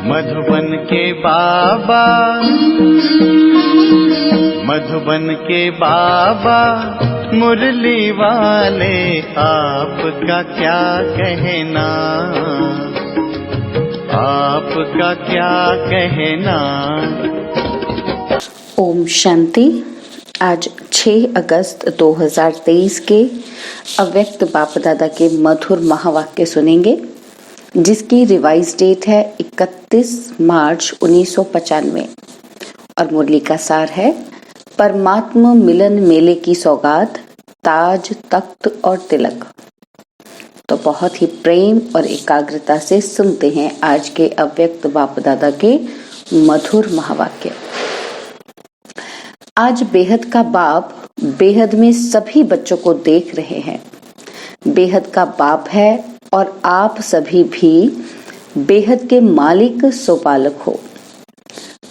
मधुबन के बाबा, मधुबन के बाबा मुरली वाले, आपका क्या कहना, आपका क्या कहना। ओम शांति। आज 6 अगस्त 2023 के अव्यक्त बाप दादा के मधुर महावाक्य सुनेंगे, जिसकी रिवाइज डेट है 31 मार्च 1995 और मुरली का सार है परमात्मा मिलन मेले की सौगात, ताज, तख्त और तिलक। तो बहुत ही प्रेम और एकाग्रता से सुनते हैं आज के अव्यक्त बाप दादा के मधुर महावाक्य। आज बेहद का बाप बेहद में सभी बच्चों को देख रहे हैं। बेहद का बाप है और आप सभी भी बेहद के मालिक सोपालक हो।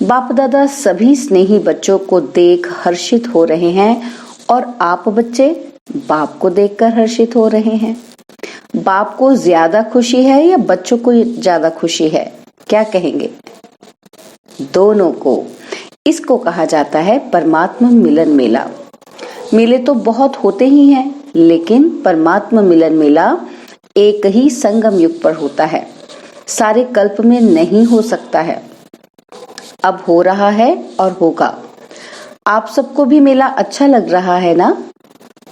बाप दादा सभी स्नेही बच्चों को देख हर्षित हो रहे हैं और आप बच्चे बाप को देखकर हर्षित हो रहे हैं। बाप को ज्यादा खुशी है या बच्चों को ज्यादा खुशी है? क्या कहेंगे? दोनों को। इसको कहा जाता है परमात्मा मिलन मेला। मेले तो बहुत होते ही हैं, लेकिन परमात्मा मिलन मेला एक ही संगम युग पर होता है, सारे कल्प में नहीं हो सकता है। अब हो रहा है और होगा। आप सबको भी मेला अच्छा लग रहा है ना?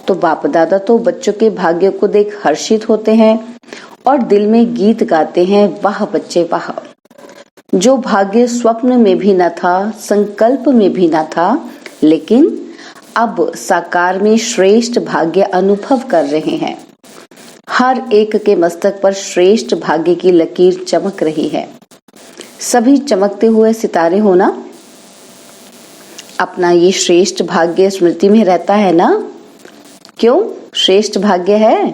तो बाप दादा तो बच्चों के भाग्य को देख हर्षित होते हैं और दिल में गीत गाते हैं, वाह बच्चे वाह। जो भाग्य स्वप्न में भी न था, संकल्प में भी न था, लेकिन अब साकार में श्रेष्ठ भाग्य अनुभव कर रहे हैं। हर एक के मस्तक पर श्रेष्ठ भाग्य की लकीर चमक रही है। सभी चमकते हुए सितारे हो ना? अपना ये श्रेष्ठ भाग्य स्मृति में रहता है ना? क्यों श्रेष्ठ भाग्य है?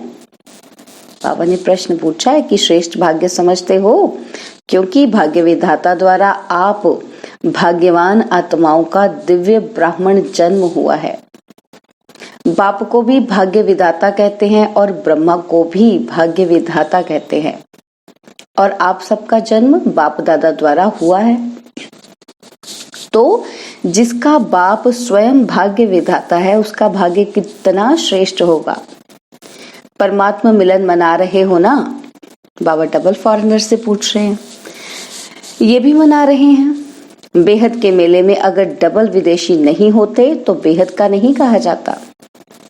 बाबा ने प्रश्न पूछा है कि श्रेष्ठ भाग्य समझते हो? क्योंकि भाग्य विधाता द्वारा आप भाग्यवान आत्माओं का दिव्य ब्राह्मण जन्म हुआ है। बाप को भी भाग्य विधाता कहते हैं और ब्रह्मा को भी भाग्य विधाता कहते हैं। और आप सबका जन्म बाप दादा द्वारा हुआ है। तो जिसका बाप स्वयं भाग्य विधाता है, उसका भाग्य कितना श्रेष्ठ होगा। परमात्मा मिलन मना रहे हो ना? बाबा डबल फॉरेनर से पूछ रहे हैं। ये भी मना रहे हैं। बेहद के मेले में अगर डबल विदेशी नहीं होते तो बेहद का नहीं कहा जाता।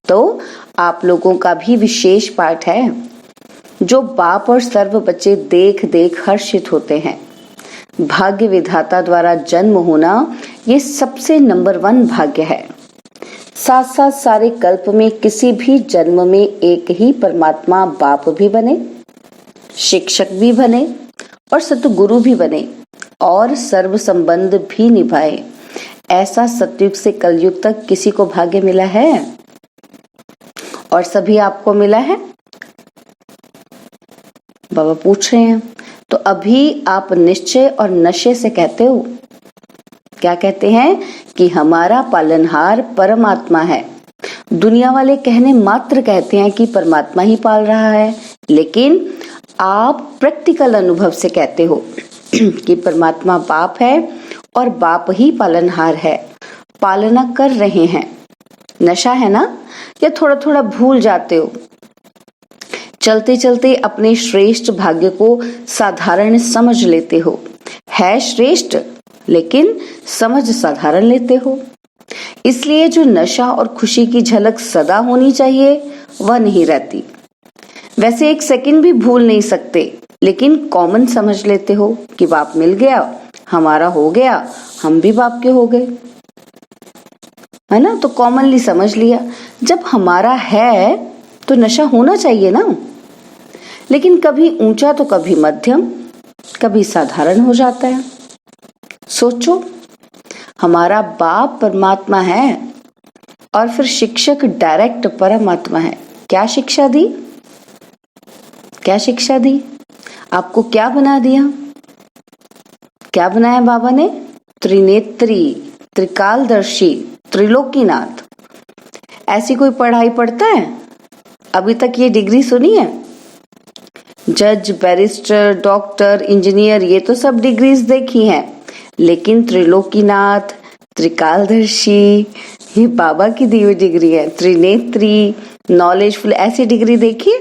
तो आप लोगों का भी विशेष पाठ है, जो बाप और सर्व बच्चे देख देख हर्षित होते हैं। भाग्य विधाता द्वारा जन्म होना ये सबसे नंबर 1 भाग्य है। साथ साथ सारे कल्प में किसी भी जन्म में एक ही परमात्मा बाप भी बने, शिक्षक भी बने और सतगुरु भी बने और सर्व संबंध भी निभाए। ऐसा सतयुग से कलयुग तक किसी को भाग्य मिला है? और सभी आपको मिला है? बाबा पूछ रहे हैं। तो अभी आप निश्चय और नशे से कहते हो। क्या कहते हैं? कि हमारा पालनहार परमात्मा है। दुनिया वाले कहने मात्र कहते हैं कि परमात्मा ही पाल रहा है, लेकिन आप प्रैक्टिकल अनुभव से कहते हो कि परमात्मा बाप है और बाप ही पालनहार है, पालना कर रहे हैं। नशा है ना? या थोड़ा थोड़ा भूल जाते हो? चलते चलते अपने श्रेष्ठ भाग्य को साधारण समझ लेते हो। है श्रेष्ठ, लेकिन समझ साधारण लेते हो। इसलिए जो नशा और खुशी की झलक सदा होनी चाहिए, वह नहीं रहती। वैसे एक सेकंड भी भूल नहीं सकते, लेकिन कॉमन समझ लेते हो कि बाप मिल गया, हमारा हो गया, हम भी बाप के हो गए, है ना? तो कॉमनली समझ लिया। जब हमारा है तो नशा होना चाहिए ना? लेकिन कभी ऊंचा तो कभी मध्यम, कभी साधारण हो जाता है। सोचो, हमारा बाप परमात्मा है और फिर शिक्षक डायरेक्ट परमात्मा है। क्या शिक्षा दी? क्या शिक्षा दी? आपको क्या बना दिया? क्या बनाया बाबा ने? त्रिनेत्री, त्रिकालदर्शी, त्रिलोकीनाथ। ऐसी कोई पढ़ाई पढ़ता है? अभी तक ये डिग्री सुनी है? जज, बैरिस्टर, डॉक्टर, इंजीनियर, ये तो सब डिग्रीज देखी हैं, लेकिन त्रिलोकीनाथ, त्रिकालदर्शी, ये बाबा की दी हुई डिग्री है। त्रिनेत्री, नॉलेजफुल, ऐसी डिग्री देखी?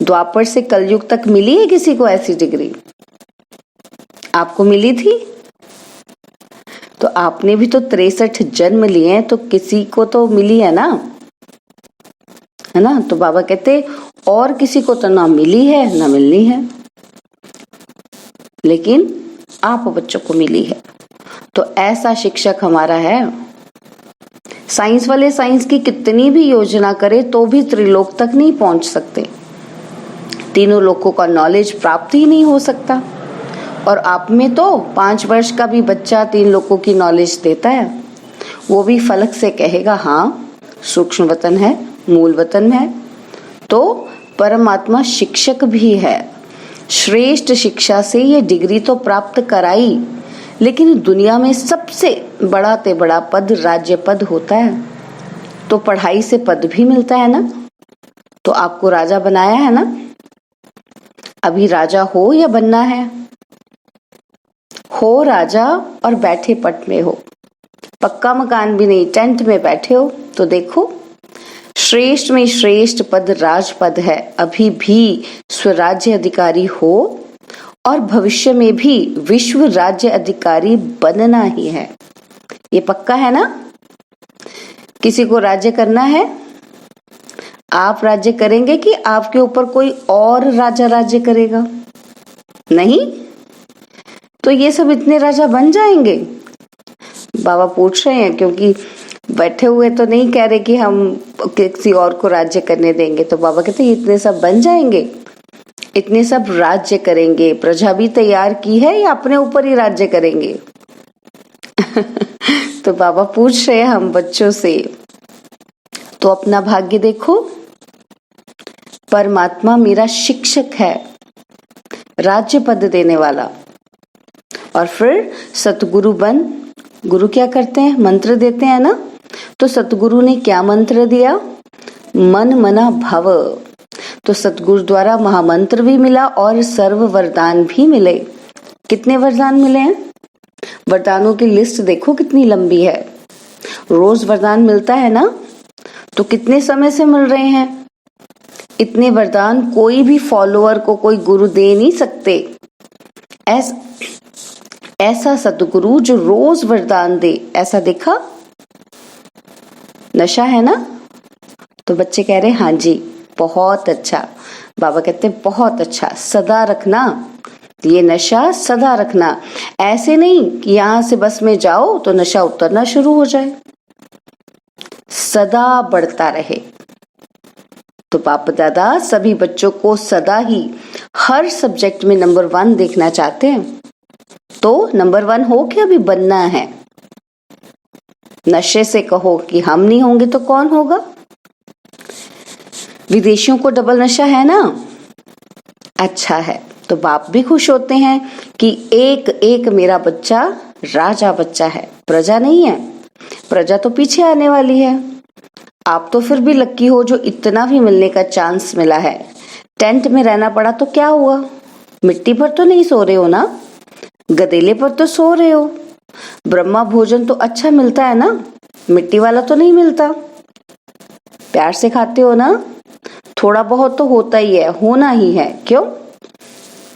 द्वापर से कलयुग तक मिली है किसी को ऐसी डिग्री? आपको मिली थी? तो आपने भी तो 63 जन्म लिए हैं, तो किसी को तो मिली है ना, है ना? तो बाबा कहते और किसी को तो ना मिली है ना मिलनी है, लेकिन आप बच्चों को मिली है। तो ऐसा शिक्षक हमारा है। साइंस वाले साइंस की कितनी भी योजना करे तो भी त्रिलोक तक नहीं पहुंच सकते, तीनों लोकों का नॉलेज प्राप्त ही नहीं हो सकता। और आप में तो 5 वर्ष का भी बच्चा 3 लोकों की नॉलेज देता है, वो भी फलक से कहेगा हाँ सूक्ष्म वतन है, मूल वतन है। तो परमात्मा शिक्षक भी है। श्रेष्ठ शिक्षा से ये डिग्री तो प्राप्त कराई, लेकिन दुनिया में सबसे बड़ा ते बड़ा पद राज्य पद होता है, तो पढ़ाई से पद भी मिलता है ना। तो आपको राजा बनाया है ना, अभी राजा हो या बनना है? हो राजा और बैठे पट में हो, पक्का मकान भी नहीं, टेंट में बैठे हो। तो देखो श्रेष्ठ में श्रेष्ठ पद राजपद है, अभी भी स्वराज्य अधिकारी हो और भविष्य में भी विश्व राज्य अधिकारी बनना ही है, ये पक्का है ना। किसी को राज्य करना है? आप राज्य करेंगे कि आपके ऊपर कोई और राजा राज्य करेगा? नहीं, तो ये सब इतने राजा बन जाएंगे? बाबा पूछ रहे हैं, क्योंकि बैठे हुए तो नहीं कह रहे कि हम किसी और को राज्य करने देंगे। तो बाबा कहते हैं इतने सब बन जाएंगे, इतने सब राज्य करेंगे, प्रजा भी तैयार की है या अपने ऊपर ही राज्य करेंगे? तो बाबा पूछ रहे हैं हम बच्चों से, तो अपना भाग्य देखो, परमात्मा मेरा शिक्षक है, राज्य पद देने वाला। और फिर सतगुरु बन, गुरु क्या करते हैं? मंत्र देते हैं ना। तो सतगुरु ने क्या मंत्र दिया? मन मना भव। तो सतगुरु द्वारा महामंत्र भी मिला और सर्व वरदान भी मिले। कितने वरदान मिले हैं? वरदानों की लिस्ट देखो कितनी लंबी है। रोज वरदान मिलता है ना, तो कितने समय से मिल रहे हैं? इतने वरदान कोई भी फॉलोअर को कोई गुरु दे नहीं सकते। ऐसा सतगुरु जो रोज वरदान दे, ऐसा देखा? नशा है ना? तो बच्चे कह रहे हाँ जी बहुत अच्छा। बाबा कहते बहुत अच्छा, सदा रखना ये नशा, सदा रखना। ऐसे नहीं कि यहां से बस में जाओ तो नशा उतरना शुरू हो जाए, सदा बढ़ता रहे। तो बाप दादा सभी बच्चों को सदा ही हर सब्जेक्ट में नंबर 1 देखना चाहते हैं। तो नंबर 1 हो के अभी बनना है। नशे से कहो कि हम नहीं होंगे तो कौन होगा? विदेशियों को डबल नशा है ना, अच्छा है। तो बाप भी खुश होते हैं कि एक एक मेरा बच्चा राजा बच्चा है, प्रजा नहीं है। प्रजा तो पीछे आने वाली है। आप तो फिर भी लक्की हो जो इतना भी मिलने का चांस मिला है। टेंट में रहना पड़ा तो क्या हुआ? मिट्टी पर तो नहीं सो रहे हो ना, गदेले पर तो सो रहे हो। ब्रह्मा भोजन तो अच्छा मिलता है ना, मिट्टी वाला तो नहीं मिलता। प्यार से खाते हो ना, थोड़ा बहुत तो होता ही है, होना ही है। क्यों?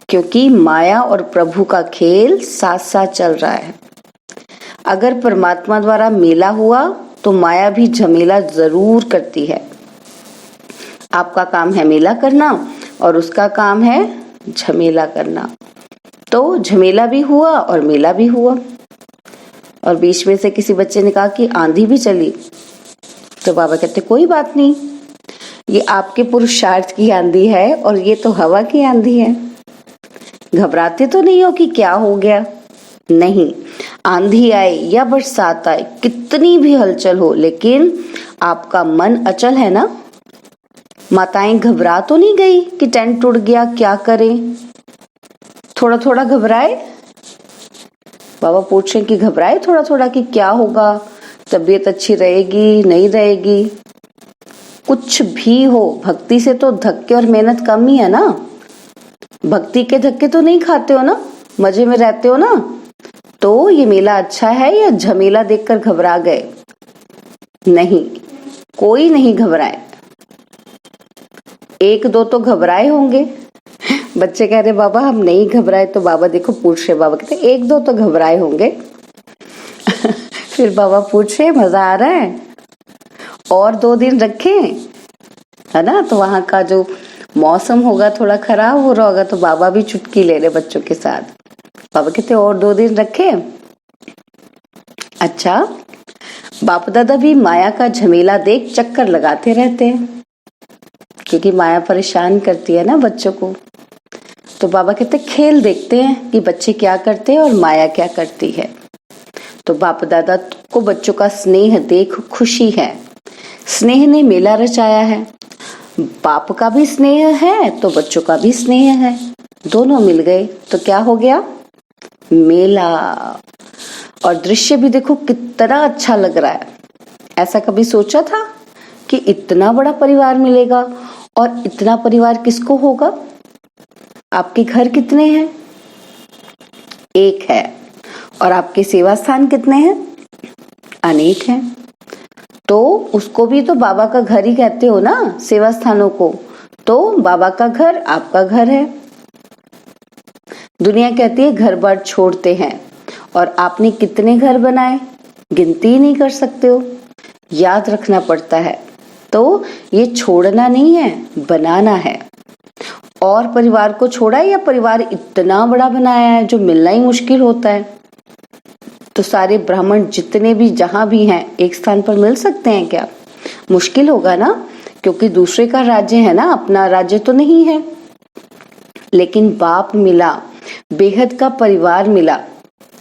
क्योंकि माया और प्रभु का खेल साथ साथ चल रहा है। अगर परमात्मा द्वारा मेला हुआ तो माया भी झमेला जरूर करती है। आपका काम है मेला करना और उसका काम है झमेला करना। तो झमेला भी हुआ और मेला भी हुआ। और बीच में से किसी बच्चे ने कहा कि आंधी भी चली, तो बाबा कहते कोई बात नहीं, ये आपके पुरुषार्थ की आंधी है और ये तो हवा की आंधी है। घबराते तो नहीं हो कि क्या हो गया? नहीं, आंधी आए या बरसात आए, कितनी भी हलचल हो, लेकिन आपका मन अचल है ना। माताएं घबरा तो नहीं गई कि टेंट टूट गया, क्या करें? थोड़ा थोड़ा घबराए। बाबा पूछ रहे कि घबराए थोड़ा थोड़ा कि क्या होगा, तबीयत अच्छी रहेगी नहीं रहेगी? कुछ भी हो, भक्ति से तो धक्के और मेहनत कम ही है ना। भक्ति के धक्के तो नहीं खाते हो ना, मजे में रहते हो ना। तो ये मेला अच्छा है या झमेला देखकर घबरा गए? नहीं, कोई नहीं घबराए। एक दो तो घबराए होंगे। बच्चे कह रहे बाबा हम नहीं घबराए, तो बाबा देखो पूछ रहे, बाबा कहते एक दो तो घबराए होंगे। फिर बाबा पूछ रहे मजा आ रहा है, और 2 दिन रखें, है ना। तो वहां का जो मौसम होगा थोड़ा खराब हो रहा होगा, तो बाबा भी चुटकी ले रहे बच्चों के साथ। बाबा कहते और 2 दिन रखें। अच्छा, बाप दादा भी माया का झमेला देख चक्कर लगाते रहते हैं, क्योंकि माया परेशान करती है ना बच्चों को। तो बाबा कहते खेल देखते हैं कि बच्चे क्या करते हैं और माया क्या करती है। तो बाप दादा को बच्चों का स्नेह देख खुशी है। स्नेह ने मेला रचाया है। बाप का भी स्नेह है तो बच्चों का भी स्नेह है, दोनों मिल गए तो क्या हो गया? मेला। और दृश्य भी देखो कितना अच्छा लग रहा है। ऐसा कभी सोचा था कि इतना बड़ा परिवार मिलेगा? और इतना परिवार किसको होगा? आपके घर कितने हैं? एक है। और आपके सेवा स्थान कितने हैं? अनेक हैं। तो उसको भी तो बाबा का घर ही कहते हो ना, सेवा स्थानों को। तो बाबा का घर आपका घर है। दुनिया कहती है घर बार छोड़ते हैं, और आपने कितने घर बनाए गिनती ही नहीं कर सकते हो। याद रखना पड़ता है। तो ये छोड़ना नहीं है, बनाना है। और परिवार को छोड़ा है या परिवार इतना बड़ा बनाया है जो मिलना ही मुश्किल होता है। तो सारे ब्राह्मण जितने भी जहां भी हैं एक स्थान पर मिल सकते हैं क्या? मुश्किल होगा ना, क्योंकि दूसरे का राज्य है ना, अपना राज्य तो नहीं है। लेकिन बाप मिला, बेहद का परिवार मिला,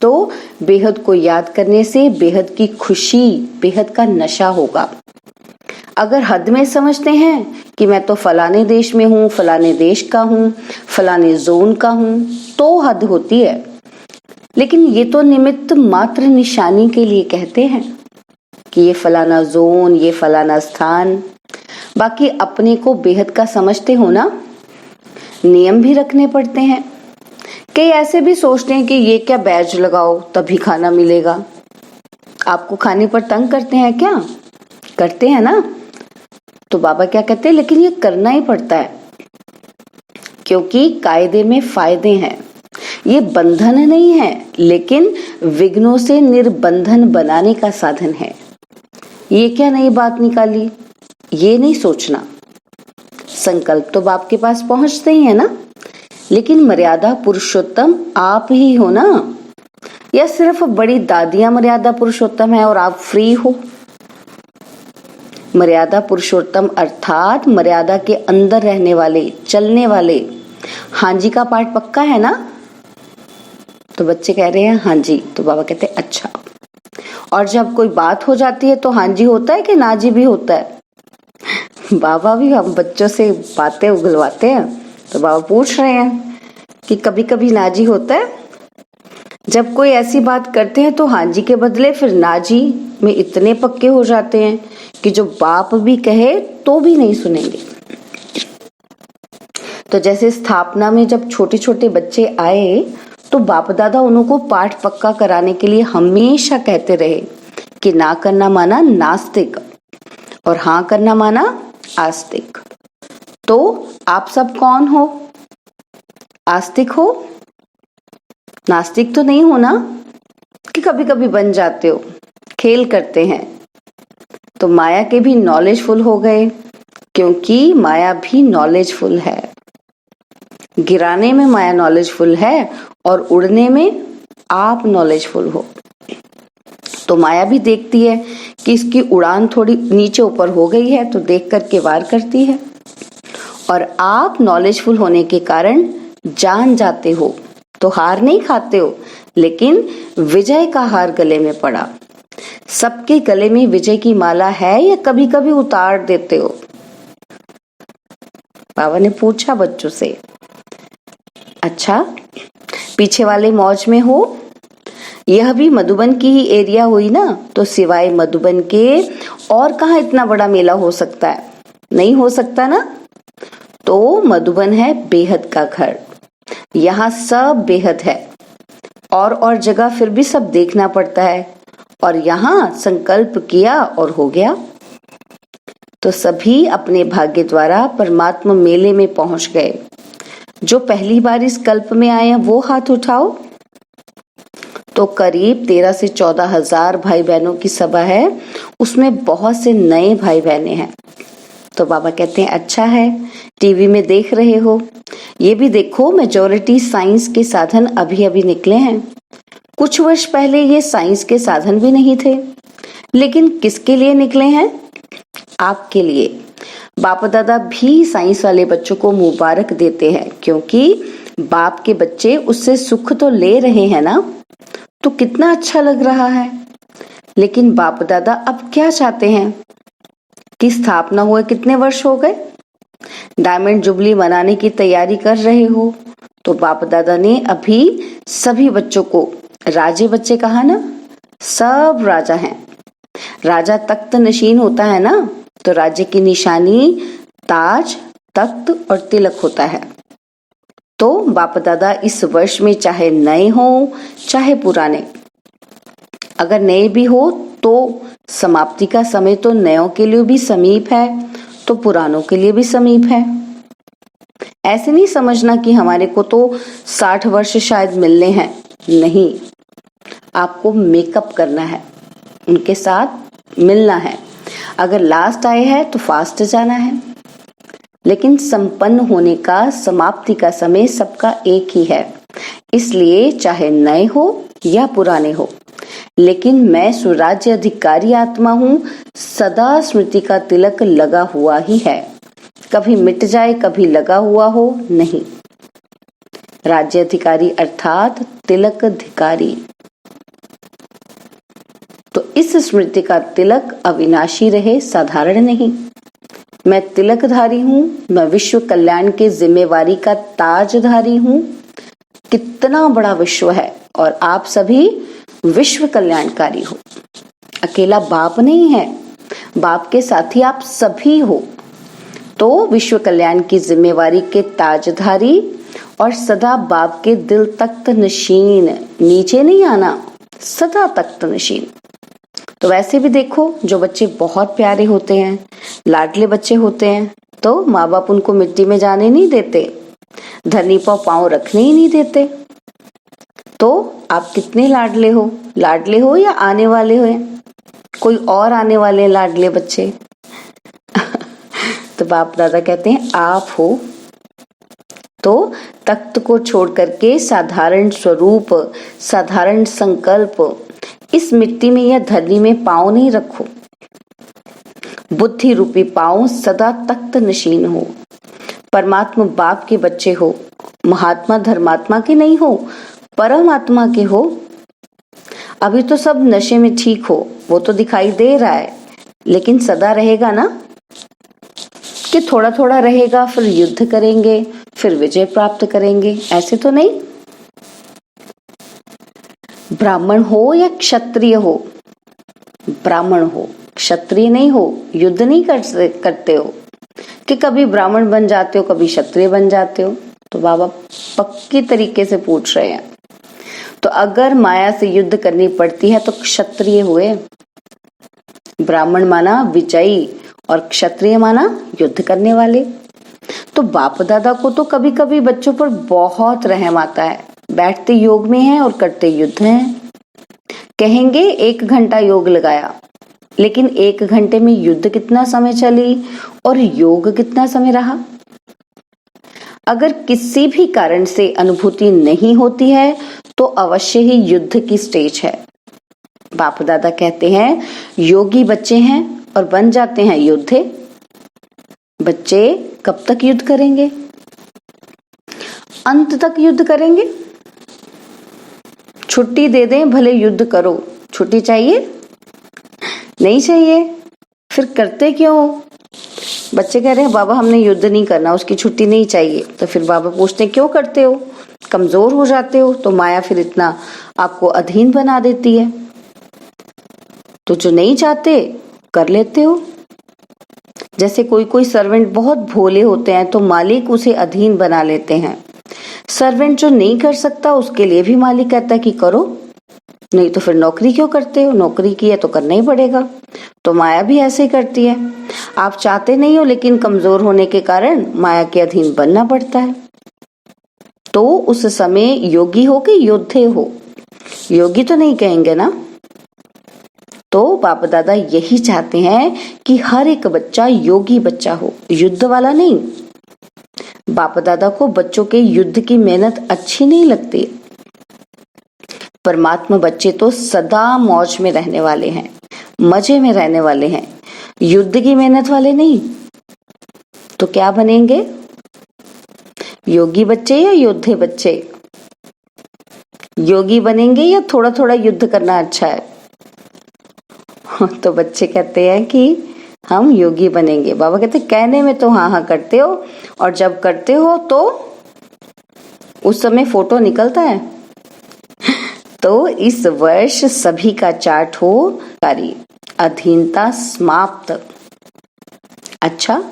तो बेहद को याद करने से बेहद की खुशी, बेहद का नशा होगा। अगर हद में समझते हैं कि मैं तो फलाने देश में हूँ, फलाने देश का हूँ, फलाने जोन का हूँ, तो हद होती है। लेकिन ये तो निमित्त मात्र निशानी के लिए कहते हैं कि ये फलाना जोन, ये फलाना स्थान। बाकी अपने को बेहद का समझते हो ना। नियम भी रखने पड़ते हैं। कई ऐसे भी सोचते हैं कि ये क्या बैज लगाओ तभी खाना मिलेगा। आपको खाने पर तंग करते हैं क्या? करते हैं ना। तो बाबा क्या कहते हैं, लेकिन ये करना ही पड़ता है, क्योंकि कायदे में फायदे हैं। ये बंधन नहीं है, लेकिन विघ्नों से निर्बंधन बनाने का साधन है। ये क्या नई बात निकाली, ये नहीं सोचना। संकल्प तो बाप के पास पहुंचते ही है ना, लेकिन मर्यादा पुरुषोत्तम आप ही हो ना। या सिर्फ बड़ी दादियां मर्यादा पुरुषोत्तम है और आप फ्री हो? मर्यादा पुरुषोत्तम अर्थात मर्यादा के अंदर रहने वाले, चलने वाले। हाँ जी का पाठ पक्का है ना? तो बच्चे कह रहे हैं हाँ जी। तो बाबा कहते हैं अच्छा। और जब कोई बात हो जाती है तो हाँ जी होता है कि ना जी भी होता है? बाबा भी हम बच्चों से बातें उगलवाते हैं। तो बाबा पूछ रहे हैं कि कभी कभी ना जी होता है? जब कोई ऐसी बात करते हैं तो हाँ जी के बदले फिर ना जी में इतने पक्के हो जाते हैं कि जो बाप भी कहे तो भी नहीं सुनेंगे। तो जैसे स्थापना में जब छोटे छोटे बच्चे आए तो बाप दादा उनको पाठ पक्का कराने के लिए हमेशा कहते रहे कि ना करना माना नास्तिक और हाँ करना माना आस्तिक। तो आप सब कौन हो? आस्तिक हो? नास्तिक तो नहीं हो ना, कि कभी कभी बन जाते हो, खेल करते हैं। तो माया के भी नॉलेजफुल हो गए, क्योंकि माया भी नॉलेजफुल है। गिराने में माया नॉलेजफुल है और उड़ने में आप नॉलेजफुल हो। तो माया भी देखती है कि इसकी उड़ान थोड़ी नीचे ऊपर हो गई है, तो देख करके वार करती है। और आप नॉलेजफुल होने के कारण जान जाते हो, तो हार नहीं खाते हो, लेकिन विजय का हार गले में पड़ा। सबके गले में विजय की माला है या कभी कभी उतार देते हो? बाबा ने पूछा बच्चों से। अच्छा, पीछे वाले मौज में हो? यह भी मधुबन की ही एरिया हुई ना, तो सिवाय मधुबन के और कहाँ इतना बड़ा मेला हो सकता है? नहीं हो सकता ना। तो मधुबन है बेहद का घर, यहाँ सब बेहद है, और जगह फिर भी सब देखना पड़ता है, और यहाँ संकल्प किया और हो गया। तो सभी अपने भाग्य द्वारा परमात्मा मेले में पहुंच गए। जो पहली बार इस कल्प में आए हैं वो हाथ उठाओ। तो करीब 13 से 14 हजार भाई बहनों की सभा है, उसमें बहुत से नए भाई बहने हैं। तो बाबा कहते हैं अच्छा है, टीवी में देख रहे हो, ये भी देखो मेजॉरिटी साइंस के साधन अभी अभी निकले हैं। कुछ वर्ष पहले ये साइंस के साधन भी नहीं थे, लेकिन किसके लिए निकले हैं? आपके लिए। बाप दादा भी साइंस वाले बच्चों को मुबारक देते हैं, क्योंकि बाप के बच्चे उससे सुख तो ले रहे हैं ना, तो कितना अच्छा लग रहा है। लेकिन बाप दादा अब क्या चाहते हैं कि स्थापना हुए कितने वर्ष हो गए, डायमंड जुबली मनाने की तैयारी कर रहे हो। तो बाप दादा ने अभी सभी बच्चों को, राजे बच्चे कहा ना, सब राजा हैं। राजा तख्त नशीन होता है ना, तो राज्य की निशानी ताज, तख्त और तिलक होता है। तो बाप दादा इस वर्ष में चाहे नए हो चाहे पुराने, अगर नए भी हो तो समाप्ति का समय तो नयों के लिए भी समीप है, तो पुरानों के लिए भी समीप है। ऐसे नहीं समझना कि हमारे को तो 60 वर्ष शायद मिलने हैं, नहीं, आपको मेकअप करना है, उनके साथ मिलना है। अगर लास्ट आए हैं तो फास्ट जाना है, लेकिन संपन्न होने का, समाप्ति का समय सबका एक ही है। इसलिए चाहे नए हो या पुराने हो, लेकिन मैं सुराज्य अधिकारी आत्मा हूं, सदा स्मृति का तिलक लगा हुआ ही है, कभी मिट जाए कभी लगा हुआ हो नहीं। राज्य अधिकारी अर्थात तिलक अधिकारी। तो इस स्मृति का तिलक अविनाशी रहे, साधारण नहीं। मैं तिलकधारी हूं, मैं विश्व कल्याण के जिम्मेवारी का ताजधारी हूं। कितना बड़ा विश्व है और आप सभी विश्व कल्याणकारी हो। अकेला बाप नहीं है, बाप के साथी आप सभी हो। तो विश्व कल्याण की जिम्मेवारी के ताजधारी और सदा बाप के दिल तख्त नशीन, नीचे नहीं आना, सदा तख्त नशीन। तो वैसे भी देखो, जो बच्चे बहुत प्यारे होते हैं, लाडले बच्चे होते हैं, तो माँ बाप उनको मिट्टी में जाने नहीं देते, धरनी पर पांव रखने ही नहीं देते। तो आप कितने लाडले हो या आने वाले हो, कोई और आने वाले लाडले बच्चे? तो बाप दादा कहते हैं आप हो। तो तख्त को छोड़ करके साधारण स्वरूप, साधारण संकल्प, इस मिट्टी में या धरनी में पांव नहीं रखो। बुद्धि रूपी पांव सदा तख्त नशीन हो। परमात्मा बाप के बच्चे हो, महात्मा धर्मात्मा के नहीं हो, परमात्मा के हो। अभी तो सब नशे में ठीक हो, वो तो दिखाई दे रहा है, लेकिन सदा रहेगा ना, कि थोड़ा थोड़ा रहेगा, फिर युद्ध करेंगे, फिर विजय प्राप्त करेंगे, ऐसे तो नहीं। ब्राह्मण हो या क्षत्रिय हो, ब्राह्मण हो, क्षत्रिय नहीं हो, युद्ध नहीं करते हो कि कभी ब्राह्मण बन जाते हो कभी क्षत्रिय बन जाते हो। तो बाबा पक्की तरीके से पूछ रहे हैं, तो अगर माया से युद्ध करनी पड़ती है तो क्षत्रिय हुए। ब्राह्मण माना विजयी और क्षत्रिय माना युद्ध करने वाले। तो बाप दादा को तो कभी कभी बच्चों पर बहुत रहम आता है, बैठते योग में हैं और करते युद्ध हैं। कहेंगे 1 घंटा योग लगाया, लेकिन 1 घंटे में युद्ध कितना समय चली और योग कितना समय रहा। अगर किसी भी कारण से अनुभूति नहीं होती है तो अवश्य ही युद्ध की स्टेज है। बाप दादा कहते हैं योगी बच्चे हैं और बन जाते हैं योद्धे। बच्चे कब तक युद्ध करेंगे? अंत तक युद्ध करेंगे। छुट्टी दे दें भले युद्ध करो, छुट्टी चाहिए? नहीं चाहिए। फिर करते क्यों हो? बच्चे कह रहे हैं बाबा हमने युद्ध नहीं करना, उसकी छुट्टी नहीं चाहिए। तो फिर बाबा पूछते क्यों करते हो? कमजोर हो जाते हो, तो माया फिर इतना आपको अधीन बना देती है। तो जो नहीं चाहते कर लेते हो। जैसे कोई कोई सर्वेंट बहुत भोले होते हैं तो मालिक उसे अधीन बना लेते हैं। सर्वेंट जो नहीं कर सकता उसके लिए भी मालिक कहता है कि करो, नहीं तो फिर नौकरी क्यों करते हो, नौकरी की है तो करना ही पड़ेगा। तो माया भी ऐसे ही करती है, आप चाहते नहीं हो लेकिन कमजोर होने के कारण माया के अधीन बनना पड़ता है। तो उस समय योगी हो कि योद्धे हो, योगी तो नहीं कहेंगे ना। तो बाप दादा यही चाहते हैं कि हर एक बच्चा योगी बच्चा हो, युद्ध वाला नहीं। बाप दादा को बच्चों के युद्ध की मेहनत अच्छी नहीं लगती। परमात्मा बच्चे तो सदा मौज में रहने वाले हैं, मजे में रहने वाले हैं, युद्ध की मेहनत वाले नहीं। तो क्या बनेंगे, योगी बच्चे या योद्धे बच्चे? योगी बनेंगे या थोड़ा थोड़ा युद्ध करना अच्छा है? तो बच्चे कहते हैं कि हम योगी बनेंगे। बाबा कहते कहने में तो हाँ हाँ करते हो, और जब करते हो तो उस समय फोटो निकलता है। तो इस वर्ष सभी का चार्ट हो कार्य अधीनता समाप्त। अच्छा,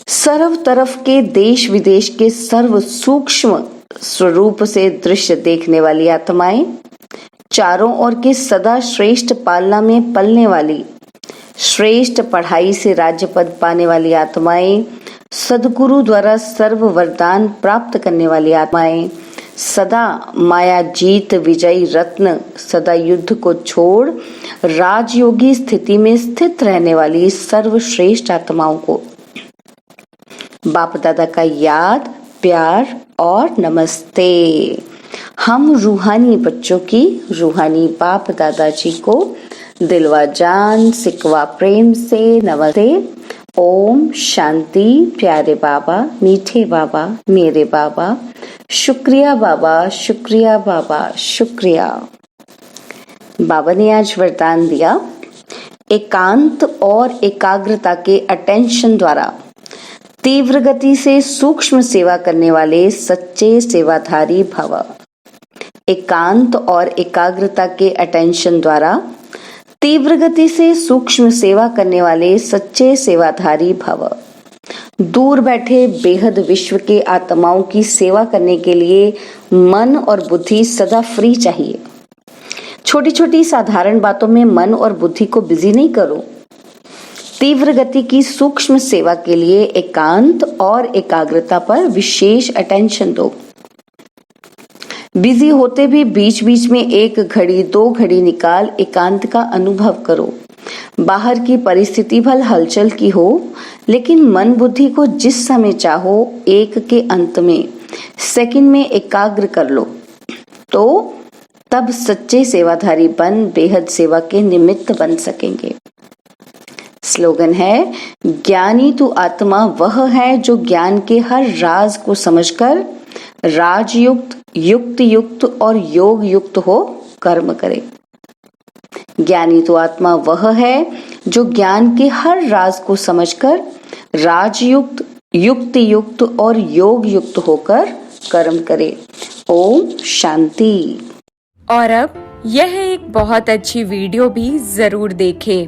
सर्व तरफ के देश विदेश के सर्व सूक्ष्म स्वरूप से दृश्य देखने वाली आत्माएं, चारों ओर के सदा श्रेष्ठ पालना में पलने वाली, श्रेष्ठ पढ़ाई से राज्य पद पाने वाली आत्माएं, सदगुरु द्वारा सर्व वरदान प्राप्त करने वाली आत्माएं, सदा माया जीत विजयी रत्न, सदा युद्ध को छोड़ राजयोगी स्थिति में स्थित रहने वाली सर्वश्रेष्ठ आत्माओं को बाप दादा का याद, प्यार और नमस्ते। हम रूहानी बच्चों की रूहानी बाप दादाजी को दिलवा जान सिकवा प्रेम से नमस्ते। ओम शांति। प्यारे बाबा, मीठे बाबा, मेरे बाबा, शुक्रिया बाबा, शुक्रिया बाबा, शुक्रिया। बाबा ने आज वरदान दिया, एकांत और एकाग्रता के अटेंशन द्वारा तीव्र गति से सूक्ष्म सेवा करने वाले सच्चे सेवाधारी भव। एकांत और एकाग्रता के अटेंशन द्वारा तीव्र गति से सूक्ष्म सेवा करने वाले सच्चे सेवाधारी भव। दूर बैठे बेहद विश्व के आत्माओं की सेवा करने के लिए मन और बुद्धि सदा फ्री चाहिए। छोटी छोटी साधारण बातों में मन और बुद्धि को बिजी नहीं करो। तीव्र गति की सूक्ष्म सेवा के लिए एकांत और एकाग्रता पर विशेष अटेंशन दो। बिजी होते भी बीच बीच में 1 घड़ी 2 घड़ी निकाल एकांत का अनुभव करो। बाहर की परिस्थिति भल हलचल की हो, लेकिन मन बुद्धि को जिस समय चाहो एक के अंत में सेकंड में एकाग्र कर लो, तो तब सच्चे सेवाधारी बन बेहद सेवा के निमित्त बन सकेंगे। स्लोगन है, ज्ञानी तो आत्मा वह है जो ज्ञान के हर राज को समझकर राजयुक्त, युक्त युक्त और योग युक्त हो कर्म करे। ज्ञानी तो आत्मा वह है जो ज्ञान के हर राज को समझकर राजयुक्त, युक्त युक्त और योग युक्त होकर कर्म करे। ओम शांति। और अब यह एक बहुत अच्छी वीडियो भी जरूर देखें।